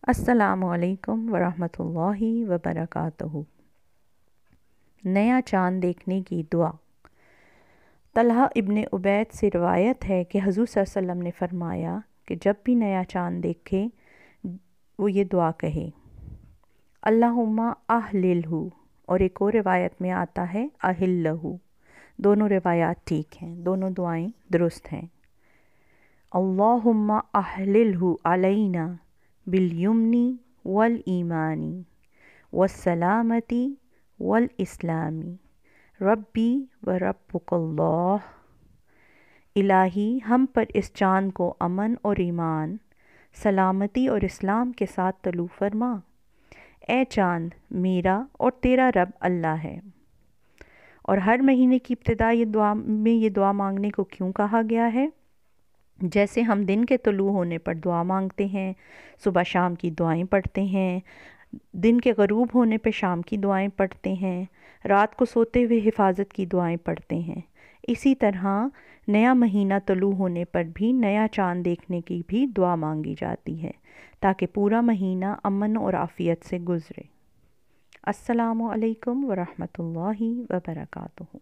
السلام علیکم ورحمۃ اللہ وبرکاتہ۔ نیا چاند دیکھنے کی دعا۔ طلحہ ابن عبید سے روایت ہے کہ حضور صلی اللہ علیہ وسلم نے فرمایا کہ جب بھی نیا چاند دیکھے وہ یہ دعا کہے، اللہم اہللہ، اور ایک اور روایت میں آتا ہے اہلہ۔ دونوں روایات ٹھیک ہیں، دونوں دعائیں درست ہیں۔ اللہم اہللہ علینا بالیمن والایمان والسلامۃ والاسلام ربی و ربک اللہ۔ الہی ہم پر اس چاند کو امن اور ایمان، سلامتی اور اسلام کے ساتھ طلوع فرما۔ اے چاند، میرا اور تیرا رب اللہ ہے۔ اور ہر مہینے کی ابتدا یہ دعا مانگنے کو کیوں کہا گیا ہے؟ جیسے ہم دن کے طلوع ہونے پر دعا مانگتے ہیں، صبح شام کی دعائیں پڑھتے ہیں، دن کے غروب ہونے پہ شام کی دعائیں پڑھتے ہیں، رات کو سوتے ہوئے حفاظت کی دعائیں پڑھتے ہیں، اسی طرح نیا مہینہ طلوع ہونے پر بھی نیا چاند دیکھنے کی بھی دعا مانگی جاتی ہے تاکہ پورا مہینہ امن اور عافیت سے گزرے۔ السلام علیکم ورحمۃ اللہ وبرکاتہ۔